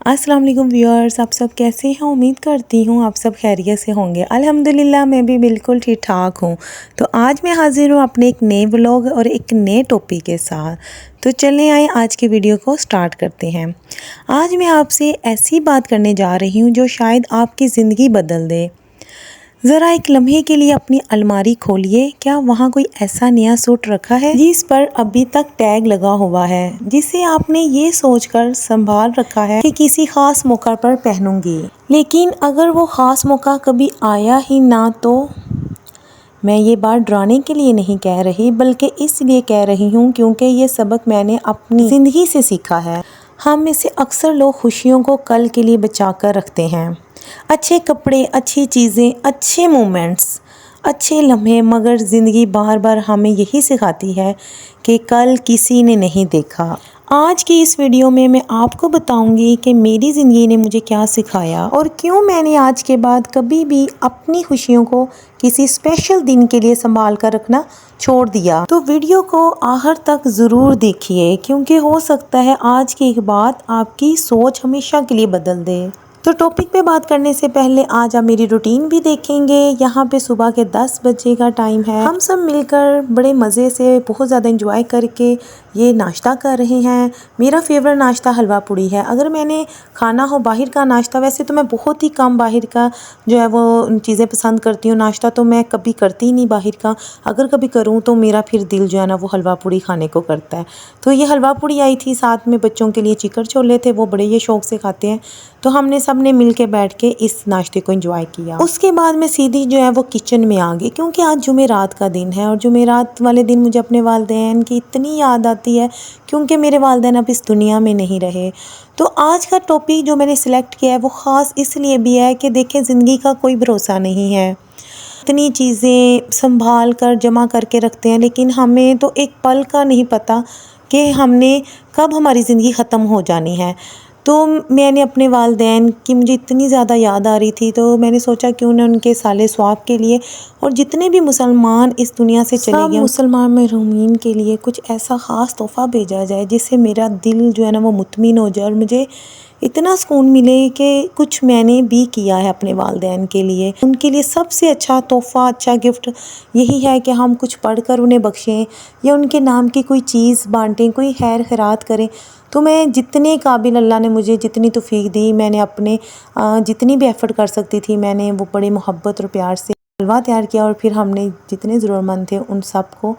अस्सलाम वालेकुम व्यूअर्स, आप सब कैसे हैं। उम्मीद करती हूँ आप सब खैरियत से होंगे। अल्हम्दुलिल्लाह मैं भी बिल्कुल ठीक ठाक हूँ। तो आज मैं हाजिर हूँ अपने एक नए व्लॉग और एक नए टॉपिक के साथ। तो चलें आए आज के वीडियो को स्टार्ट करते हैं। आज मैं आपसे ऐसी बात करने जा रही हूँ जो शायद आपकी ज़िंदगी बदल दे। ज़रा एक लम्हे के लिए अपनी अलमारी खोलिए, क्या वहाँ कोई ऐसा नया सूट रखा है जिस पर अभी तक टैग लगा हुआ है, जिसे आपने ये सोचकर संभाल रखा है कि किसी ख़ास मौका पर पहनूंगी, लेकिन अगर वो ख़ास मौका कभी आया ही ना तो। मैं ये बात डराने के लिए नहीं कह रही, बल्कि इसलिए कह रही हूँ क्योंकि ये सबक मैंने अपनी ज़िंदगी से सीखा है। हम में से अक्सर लोग खुशियों को कल के लिए बचा कर रखते हैं, अच्छे कपड़े, अच्छी चीज़ें, अच्छे मोमेंट्स, अच्छे लम्हे, मगर ज़िंदगी बार बार हमें यही सिखाती है कि कल किसी ने नहीं देखा। आज की इस वीडियो में मैं आपको बताऊंगी कि मेरी ज़िंदगी ने मुझे क्या सिखाया और क्यों मैंने आज के बाद कभी भी अपनी खुशियों को किसी स्पेशल दिन के लिए संभाल कर रखना छोड़ दिया। तो वीडियो को आखिर तक ज़रूर देखिए, क्योंकि हो सकता है आज की एक बात आपकी सोच हमेशा के लिए बदल दे। तो टॉपिक पे बात करने से पहले आज आप मेरी रूटीन भी देखेंगे। यहाँ पे सुबह के 10 बजे का टाइम है। हम सब मिलकर बड़े मज़े से बहुत ज़्यादा इंजॉय करके ये नाश्ता कर रहे हैं। मेरा फेवरेट नाश्ता हलवा पूड़ी है। अगर मैंने खाना हो बाहर का नाश्ता, वैसे तो मैं बहुत ही कम बाहर का जो है वो चीज़ें पसंद करती हूँ। नाश्ता तो मैं कभी करती ही नहीं बाहर का। अगर कभी करूँ तो मेरा फिर दिल जो है ना वो हलवा पूड़ी खाने को करता है। तो ये हलवा पूड़ी आई थी, साथ में बच्चों के लिए चिकन छोले थे, वो बड़े ये शौक़ से खाते हैं। तो हमने सब ने मिल के बैठ के इस नाश्ते को एंजॉय किया। उसके बाद मैं सीधी जो है वो किचन में आ गई, क्योंकि आज जुमेरात का दिन है और जुमेरात वाले दिन मुझे अपने वालिदैन की इतनी याद आती है, क्योंकि मेरे वालिदैन अब इस दुनिया में नहीं रहे। तो आज का टॉपिक जो मैंने सिलेक्ट किया है वो ख़ास इसलिए भी है कि देखें, ज़िंदगी का कोई भरोसा नहीं है। इतनी चीज़ें संभाल कर जमा करके रखते हैं, लेकिन हमें तो एक पल का नहीं पता कि हमने कब हमारी ज़िंदगी ख़त्म हो जानी है। तो मैंने अपने वालिदैन की मुझे इतनी ज़्यादा याद आ रही थी, तो मैंने सोचा क्यों ना उनके साले स्वाब के लिए और जितने भी मुसलमान इस दुनिया से चले गए मुसलमान महरूमीन के लिए कुछ ऐसा ख़ास तोहफ़ा भेजा जाए जिससे मेरा दिल जो है ना वो मुतमिन हो जाए और मुझे इतना सुकून मिले कि कुछ मैंने भी किया है अपने वालिदैन के लिए। उनके लिए सबसे अच्छा तोहफ़ा, अच्छा गिफ्ट यही है कि हम कुछ पढ़कर उन्हें बख्शें या उनके नाम की कोई चीज़ बांटें, कोई खैर खैरात करें। तो मैं जितने काबिल अल्लाह ने मुझे जितनी तौफीक दी, मैंने अपने जितनी भी एफ़र्ट कर सकती थी, मैंने वो बड़े मोहब्बत और प्यार से हलवा तैयार किया और फिर हमने जितने ज़रूरतमंद थे उन सब को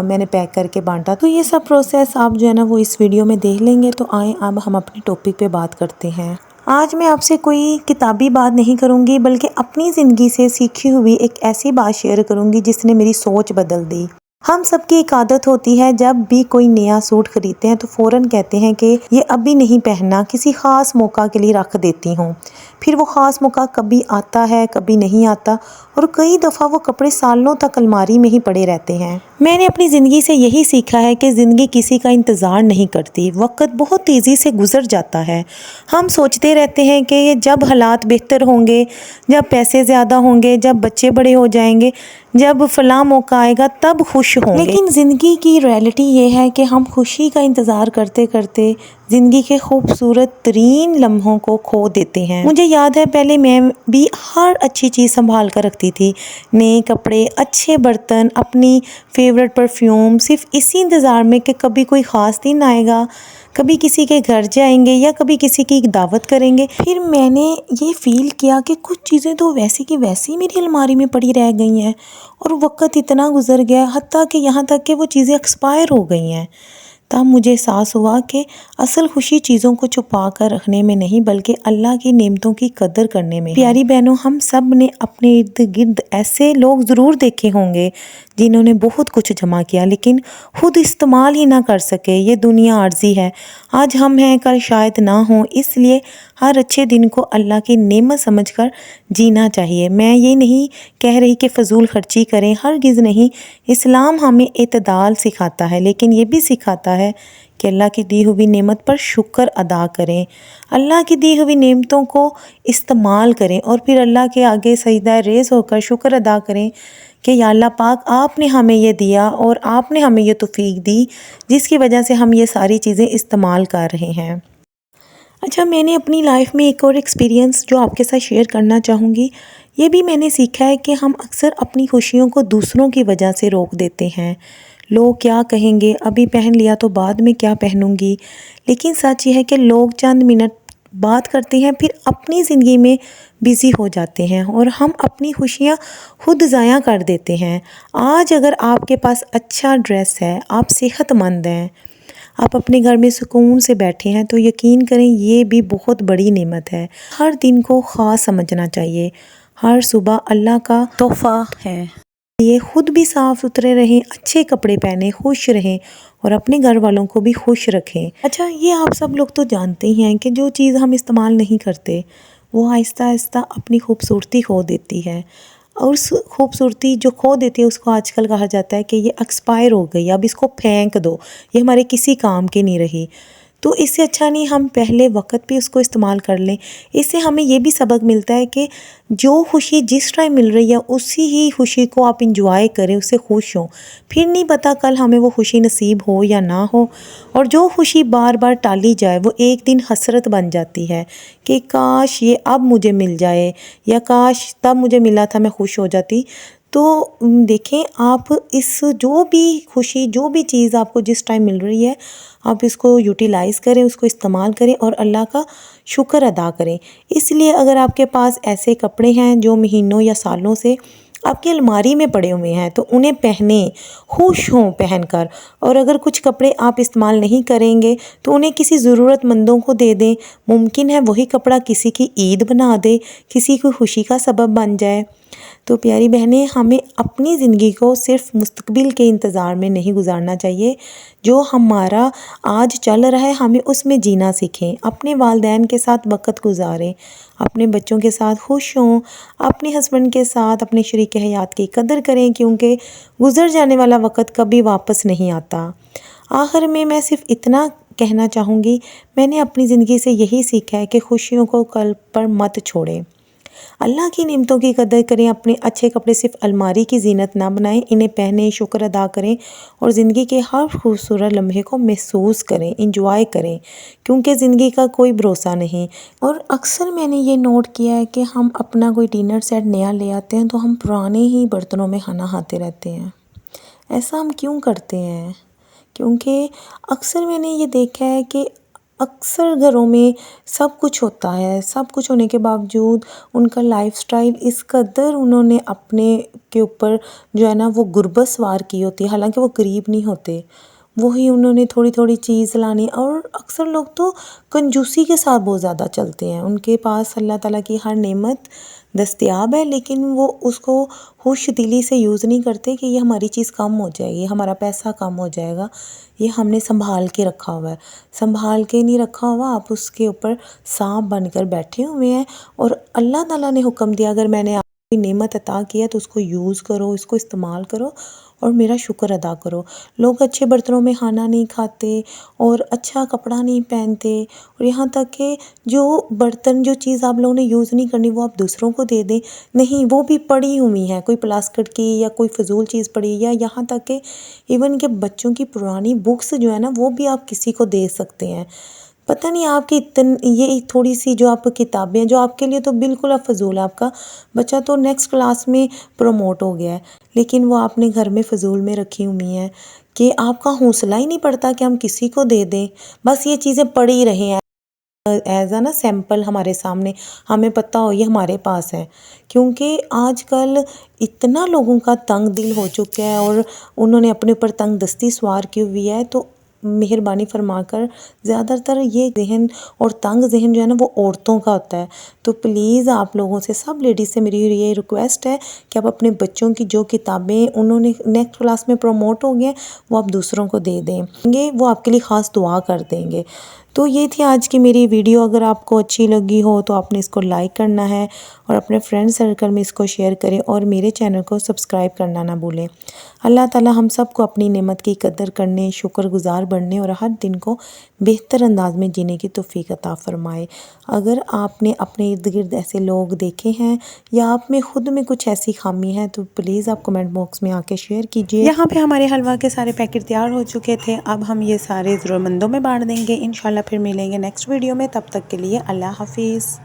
मैंने पैक करके बांटा। तो ये सब प्रोसेस आप जो है ना वो इस वीडियो में देख लेंगे। तो आए अब हम अपने टॉपिक पे बात करते हैं। आज मैं आपसे कोई किताबी बात नहीं करूँगी, बल्कि अपनी ज़िंदगी से सीखी हुई एक ऐसी बात शेयर करूँगी जिसने मेरी सोच बदल दी। हम सबकी एक आदत होती है, जब भी कोई नया सूट खरीदते हैं तो फ़ौरन कहते हैं कि ये अभी नहीं पहनना, किसी ख़ास मौका के लिए रख देती हूँ। फिर वो ख़ास मौका कभी आता है, कभी नहीं आता, और कई दफ़ा वो कपड़े सालों तक अलमारी में ही पड़े रहते हैं। मैंने अपनी ज़िंदगी से यही सीखा है कि ज़िंदगी किसी का इंतज़ार नहीं करती। वक्त बहुत तेज़ी से गुज़र जाता है। हम सोचते रहते हैं कि ये जब हालात बेहतर होंगे, जब पैसे ज़्यादा होंगे, जब बच्चे बड़े हो जाएंगे, जब फ़लाँ मौका आएगा तब खुश होंगे। लेकिन ज़िंदगी की रियलिटी ये है कि हम खुशी का इंतज़ार करते करते ज़िंदगी के खूबसूरत तरीन लम्हों को खो देते हैं। मुझे याद है पहले मैं भी हर अच्छी चीज़ संभाल कर रखती थी, नए कपड़े, अच्छे बर्तन, अपनी फेवरेट परफ्यूम, सिर्फ इसी इंतज़ार में कि कभी कोई ख़ास दिन आएगा, कभी किसी के घर जाएंगे या कभी किसी की दावत करेंगे। फिर मैंने ये फ़ील किया कि कुछ चीज़ें तो वैसी की वैसी मेरी अलमारी में पड़ी रह गई हैं और वक्त इतना गुजर गया, हत्ता कि यहाँ तक कि वो चीज़ें एक्सपायर हो गई हैं। तब मुझे एहसास हुआ कि असल खुशी चीज़ों को छुपा कर रखने में नहीं, बल्कि अल्लाह की नेमतों की कदर करने में। प्यारी बहनों, हम सब ने अपने इर्द गिर्द ऐसे लोग ज़रूर देखे होंगे जिन्होंने बहुत कुछ जमा किया लेकिन खुद इस्तेमाल ही ना कर सके। ये दुनिया आर्जी है, आज हम हैं कल शायद ना हों, इसलिए हर अच्छे दिन को अल्लाह की नेमत समझकर जीना चाहिए। मैं ये नहीं कह रही कि फ़जूल खर्ची करें, हरगिज़ नहीं। इस्लाम हमें इत्दाल सिखाता है, लेकिन ये भी सिखाता है कि अल्लाह की दी हुई नेमत पर शुक्र अदा करें, अल्लाह की दी हुई नेमतों को इस्तेमाल करें और फिर अल्लाह के आगे सजदा रेज़ होकर शुक्र अदा करें कि या अल्लाह पाक, आपने हमें ये दिया और आपने हमें ये तौफीक दी जिसकी वजह से हम ये सारी चीज़ें इस्तेमाल कर रहे हैं। اچھا، میں نے اپنی لائف میں ایک اور ایکسپیرینس جو آپ کے ساتھ شیئر کرنا چاہوں گی. یہ بھی میں نے سیکھا ہے کہ ہم اکثر اپنی خوشیوں کو دوسروں کی وجہ سے روک دیتے ہیں. لوگ کیا کہیں گے، ابھی پہن لیا تو بعد میں کیا پہنوں گی. لیکن سچ یہ ہے کہ لوگ چند منٹ بات کرتے ہیں، پھر اپنی زندگی میں بزی ہو جاتے ہیں اور ہم اپنی خوشیاں خود ضائع کر دیتے ہیں. آج اگر آپ کے پاس اچھا ڈریس ہے، آپ صحت مند ہیں، آپ اپنے گھر میں سکون سے بیٹھے ہیں، تو یقین کریں یہ بھی بہت بڑی نعمت ہے. ہر دن کو خاص سمجھنا چاہیے. ہر صبح اللہ کا تحفہ ہے. یہ خود بھی صاف ستھرے رہیں، اچھے کپڑے پہنیں، خوش رہیں اور اپنے گھر والوں کو بھی خوش رکھیں. اچھا، یہ آپ سب لوگ تو جانتے ہی ہیں کہ جو چیز ہم استعمال نہیں کرتے وہ آہستہ آہستہ اپنی خوبصورتی کھو دیتی ہے. اور اس خوبصورتی جو کھو دیتی ہے اس کو آج کل کہا جاتا ہے کہ یہ ایکسپائر ہو گئی، اب اس کو پھینک دو، یہ ہمارے کسی کام کی نہیں رہی. تو اس سے اچھا نہیں ہم پہلے وقت پہ اس کو استعمال کر لیں. اس سے ہمیں یہ بھی سبق ملتا ہے کہ جو خوشی جس ٹائم مل رہی ہے اسی ہی خوشی کو آپ انجوائے کریں، اس سے خوش ہوں. پھر نہیں پتہ کل ہمیں وہ خوشی نصیب ہو یا نہ ہو. اور جو خوشی بار بار ٹالی جائے وہ ایک دن حسرت بن جاتی ہے کہ کاش یہ اب مجھے مل جائے، یا کاش تب مجھے ملا تھا میں خوش ہو جاتی. تو دیکھیں، آپ اس جو بھی خوشی، جو بھی چیز آپ کو جس ٹائم مل رہی ہے، آپ اس کو یوٹیلائز کریں، اس کو استعمال کریں اور اللہ کا شکر ادا کریں. اس لیے اگر آپ کے پاس ایسے کپڑے ہیں جو مہینوں یا سالوں سے آپ کی الماری میں پڑے ہوئے ہیں تو انہیں پہنیں، خوش ہوں پہن کر. اور اگر کچھ کپڑے آپ استعمال نہیں کریں گے تو انہیں کسی ضرورت مندوں کو دے دیں. ممکن ہے وہی کپڑا کسی کی عید بنا دے، کسی کی خوشی کا سبب بن جائے. تو پیاری بہنیں، ہمیں اپنی زندگی کو صرف مستقبل کے انتظار میں نہیں گزارنا چاہیے. جو ہمارا آج چل رہا ہے ہمیں اس میں جینا سیکھیں. اپنے والدین کے ساتھ وقت گزاریں، اپنے بچوں کے ساتھ خوش ہوں، اپنے ہسبینڈ کے ساتھ اپنے شریک حیات کی قدر کریں، کیونکہ گزر جانے والا وقت کبھی واپس نہیں آتا. آخر میں صرف اتنا کہنا چاہوں گی، میں نے اپنی زندگی سے یہی سیکھا ہے کہ خوشیوں کو کل پر مت چھوڑیں. اللہ کی نعمتوں کی قدر کریں. اپنے اچھے کپڑے صرف الماری کی زینت نہ بنائیں، انہیں پہنیں، شکر ادا کریں اور زندگی کے ہر خوبصورت لمحے کو محسوس کریں، انجوائے کریں، کیونکہ زندگی کا کوئی بھروسہ نہیں. اور اکثر میں نے یہ نوٹ کیا ہے کہ ہم اپنا کوئی ڈنر سیٹ نیا لے آتے ہیں تو ہم پرانے ہی برتنوں میں کھانا کھاتے رہتے ہیں. ایسا ہم کیوں کرتے ہیں؟ کیونکہ اکثر میں نے یہ دیکھا ہے کہ اکثر گھروں میں سب کچھ ہوتا ہے، سب کچھ ہونے کے باوجود ان کا لائف سٹائل اس قدر انہوں نے اپنے کے اوپر جو ہے نا وہ غربت سوار کی ہوتی ہے. حالانکہ وہ غریب نہیں ہوتے، وہی انہوں نے تھوڑی تھوڑی چیز لانی. اور اکثر لوگ تو کنجوسی کے ساتھ بہت زیادہ چلتے ہیں. ان کے پاس اللہ تعالیٰ کی ہر نعمت دستیاب ہے لیکن وہ اس کو خوش دلی سے یوز نہیں کرتے کہ یہ ہماری چیز کم ہو جائے گی، ہمارا پیسہ کم ہو جائے گا. یہ ہم نے سنبھال کے رکھا ہوا ہے. سنبھال کے نہیں رکھا ہوا، آپ اس کے اوپر سانپ بن کر بیٹھے ہوئے ہیں. اور اللہ تعالیٰ نے حکم دیا اگر میں نے آپ کو نعمت عطا کیا تو اس کو یوز کرو، اس کو استعمال کرو اور میرا شکر ادا کرو. لوگ اچھے برتنوں میں کھانا نہیں کھاتے اور اچھا کپڑا نہیں پہنتے، اور یہاں تک کہ جو برتن، جو چیز آپ لوگوں نے یوز نہیں کرنی وہ آپ دوسروں کو دے دیں. نہیں، وہ بھی پڑی ہوئی ہیں، کوئی پلاسٹک کی یا کوئی فضول چیز پڑی، یا یہاں تک کہ ایون کہ بچوں کی پرانی بکس جو ہے نا وہ بھی آپ کسی کو دے سکتے ہیں. پتہ نہیں آپ کی یہ تھوڑی سی جو آپ کتابیں ہیں جو آپ کے لیے تو بالکل اب فضول ہے، آپ کا بچہ تو نیکسٹ کلاس میں پروموٹ ہو گیا ہے، لیکن وہ آپ نے گھر میں فضول میں رکھی ہوئی ہیں کہ آپ کا حوصلہ ہی نہیں پڑتا کہ ہم کسی کو دے دیں. بس یہ چیزیں پڑی رہے ہیں ایز اے نا سیمپل ہمارے سامنے، ہمیں پتہ ہو یہ ہمارے پاس ہے. کیونکہ آج کل اتنا لوگوں کا تنگ دل ہو چکا ہے اور انہوں نے اپنے اوپر تنگ دستی سوار کی ہوئی ہے. تو مہربانی فرما کر، زیادہ تر یہ ذہن اور تنگ ذہن جو ہے نا وہ عورتوں کا ہوتا ہے. تو پلیز آپ لوگوں سے، سب لیڈیز سے میری یہ ریکویسٹ ہے کہ آپ اپنے بچوں کی جو کتابیں انہوں نے نیکسٹ کلاس میں پروموٹ ہو گئے وہ آپ دوسروں کو دے دیں گے، وہ آپ کے لیے خاص دعا کر دیں گے. تو یہ تھی آج کی میری ویڈیو. اگر آپ کو اچھی لگی ہو تو آپ نے اس کو لائک کرنا ہے اور اپنے فرینڈ سرکل میں اس کو شیئر کریں اور میرے چینل کو سبسکرائب کرنا نہ بھولیں. اللہ تعالیٰ ہم سب کو اپنی نعمت کی قدر کرنے، شکر گزار بڑھنے اور ہر دن کو بہتر انداز میں جینے کی توفیق عطا فرمائے۔ اگر آپ نے اپنے ارد گرد ایسے لوگ دیکھے ہیں یا آپ میں خود میں کچھ ایسی خامی ہے تو پلیز آپ کمنٹ باکس میں آ کے شیئر کیجیے۔ یہاں پہ ہمارے حلوہ کے سارے پیکٹ تیار ہو چکے تھے، اب ہم یہ سارے ضرورت مندوں میں بانٹ دیں گے۔ انشاءاللہ پھر ملیں گے نیکسٹ ویڈیو میں، تب تک کے لیے اللہ حافظ۔